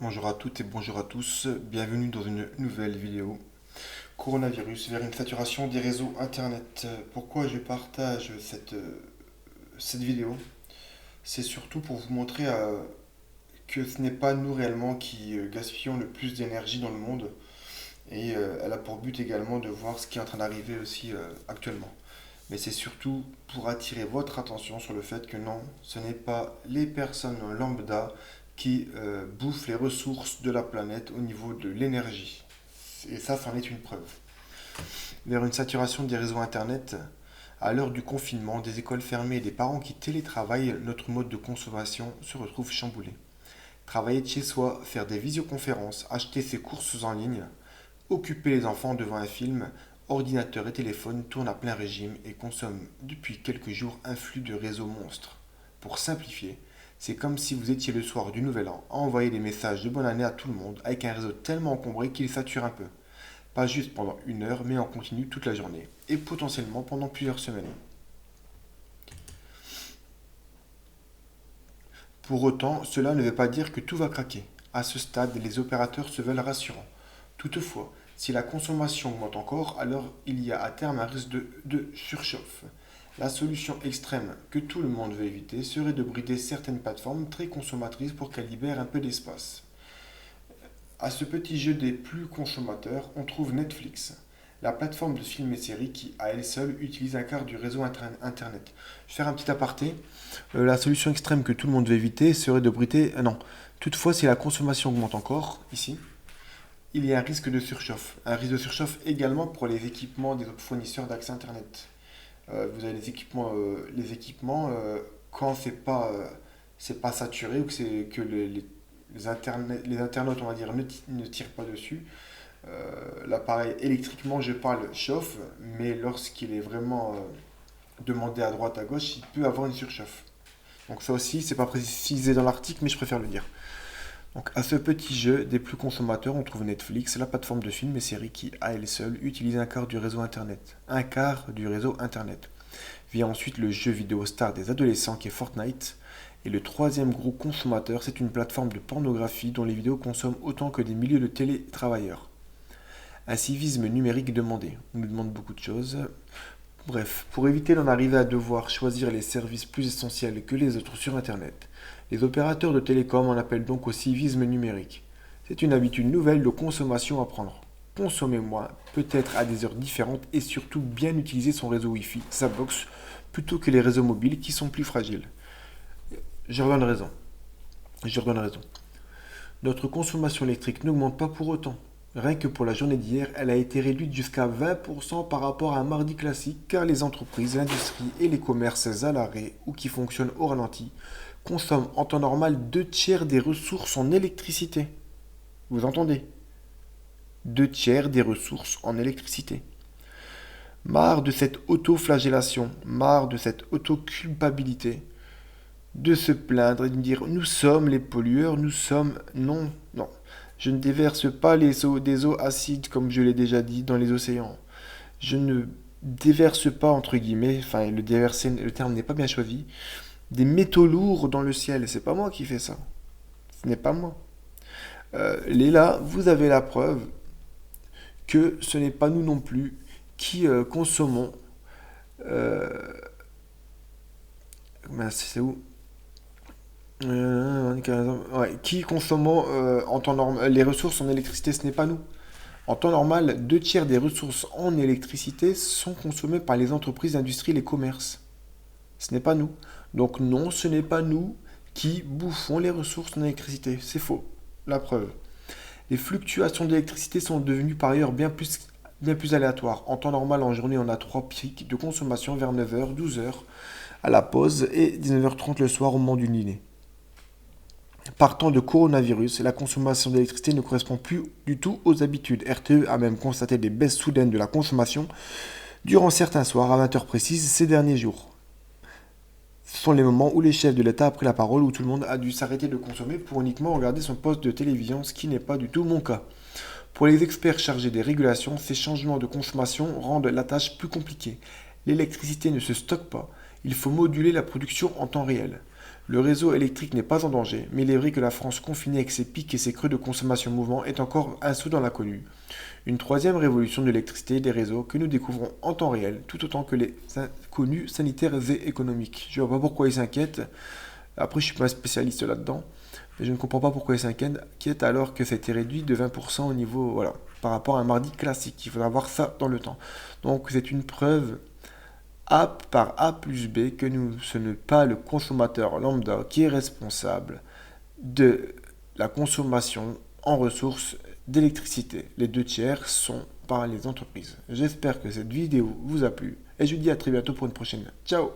Bonjour à toutes et bonjour à tous, bienvenue dans une nouvelle vidéo. Coronavirus vers une saturation des réseaux internet. Pourquoi je partage cette vidéo? C'est surtout pour vous montrer que ce n'est pas nous réellement qui gaspillons le plus d'énergie dans le monde et elle a pour but également de voir ce qui est en train d'arriver aussi actuellement. Mais c'est surtout pour attirer votre attention sur le fait que non, ce n'est pas les personnes lambda qui bouffent les ressources de la planète au niveau de l'énergie. Et ça, c'en est une preuve. Vers une saturation des réseaux Internet, à l'heure du confinement, des écoles fermées et des parents qui télétravaillent, notre mode de consommation se retrouve chamboulé. Travailler de chez soi, faire des visioconférences, acheter ses courses en ligne, occuper les enfants devant un film, ordinateur et téléphone tournent à plein régime et consomment depuis quelques jours un flux de réseaux monstres. Pour simplifier, c'est comme si vous étiez le soir du Nouvel An à envoyer des messages de bonne année à tout le monde avec un réseau tellement encombré qu'il sature un peu. Pas juste pendant une heure, mais en continu toute la journée. Et potentiellement pendant plusieurs semaines. Pour autant, cela ne veut pas dire que tout va craquer. À ce stade, les opérateurs se veulent rassurants. Toutefois, si la consommation augmente encore, alors il y a à terme un risque de surchauffe. La solution extrême que tout le monde veut éviter serait de brider certaines plateformes très consommatrices pour qu'elles libèrent un peu d'espace. À ce petit jeu des plus consommateurs, on trouve Netflix, la plateforme de films et séries qui, à elle seule, utilise un quart du réseau Internet. Je vais faire un petit aparté. La solution extrême que tout le monde veut éviter serait de brider. Non. Toutefois, si la consommation augmente encore, ici, il y a un risque de surchauffe. Un risque de surchauffe également pour les équipements des autres fournisseurs d'accès Internet. Vous avez quand c'est pas saturé ou que, que les internautes, on va dire, ne tirent pas dessus. L'appareil électriquement, je parle, chauffe, mais lorsqu'il est vraiment demandé à droite, à gauche, il peut avoir une surchauffe. Donc ça aussi, c'est pas précisé dans l'article, mais je préfère le dire. Donc à ce petit jeu des plus consommateurs, on trouve Netflix, la plateforme de films et séries qui, à elle seule, utilise un quart du réseau Internet. Un quart du réseau Internet. Vient ensuite le jeu vidéo star des adolescents qui est Fortnite. Et le troisième gros consommateur, c'est une plateforme de pornographie dont les vidéos consomment autant que des milliers de télétravailleurs. Un civisme numérique demandé. On nous demande beaucoup de choses. Bref, pour éviter d'en arriver à devoir choisir les services plus essentiels que les autres sur Internet, les opérateurs de télécom en appellent donc au civisme numérique. C'est une habitude nouvelle de consommation à prendre. Consommer moins, peut-être à des heures différentes et surtout bien utiliser son réseau Wi-Fi, sa box, plutôt que les réseaux mobiles qui sont plus fragiles. Je redonne raison. Je redonne raison. Notre consommation électrique n'augmente pas pour autant. Rien que pour la journée d'hier, elle a été réduite jusqu'à 20% par rapport à un mardi classique car les entreprises, l'industrie et les commerces à l'arrêt ou qui fonctionnent au ralenti consomment en temps normal 2 tiers des ressources en électricité. Vous entendez? 2 tiers des ressources en électricité. Marre de cette auto-flagellation, marre de cette auto-culpabilité, de se plaindre et de dire nous sommes les pollueurs, nous sommes... Non, non. Je ne déverse pas des eaux acides, comme je l'ai déjà dit, dans les océans. Je ne déverse pas, entre guillemets, enfin le déverser, le terme n'est pas bien choisi, des métaux lourds dans le ciel. C'est pas moi qui fais ça. Ce n'est pas moi. Léla, vous avez la preuve que ce n'est pas nous non plus qui consommons. Euh, c'est où? Ouais, qui consommons en temps normal les ressources en électricité, ce n'est pas nous. En temps normal, 2 tiers des ressources en électricité sont consommées par les entreprises, l'industrie et les commerces. Ce n'est pas nous. Donc non, ce n'est pas nous qui bouffons les ressources en électricité. C'est faux. La preuve. Les fluctuations d'électricité sont devenues par ailleurs bien plus aléatoires. En temps normal, en journée, on a 3 pics de consommation vers 9 h, 12 h à la pause et 19 h 30 le soir au moment du dîner. Partant de coronavirus, la consommation d'électricité ne correspond plus du tout aux habitudes. RTE a même constaté des baisses soudaines de la consommation durant certains soirs à 20 heures précises ces derniers jours. Ce sont les moments où les chefs de l'État ont pris la parole, où tout le monde a dû s'arrêter de consommer pour uniquement regarder son poste de télévision, ce qui n'est pas du tout mon cas. Pour les experts chargés des régulations, ces changements de consommation rendent la tâche plus compliquée. L'électricité ne se stocke pas, il faut moduler la production en temps réel. Le réseau électrique n'est pas en danger, mais il est vrai que la France confinée avec ses pics et ses creux de consommation mouvement est encore un saut dans l'inconnu. Une troisième révolution de l'électricité et des réseaux que nous découvrons en temps réel, tout autant que les inconnus sanitaires et économiques. Je ne vois pas pourquoi ils s'inquiètent. Après, je ne suis pas un spécialiste là-dedans, mais je ne comprends pas pourquoi ils s'inquiètent alors que ça a été réduit de 20% au niveau, voilà, par rapport à un mardi classique. Il faudra voir ça dans le temps. Donc, c'est une preuve A par A plus B que ce n'est pas le consommateur lambda qui est responsable de la consommation en ressources d'électricité. Les deux tiers sont par les entreprises. J'espère que cette vidéo vous a plu et je vous dis à très bientôt pour une prochaine. Ciao!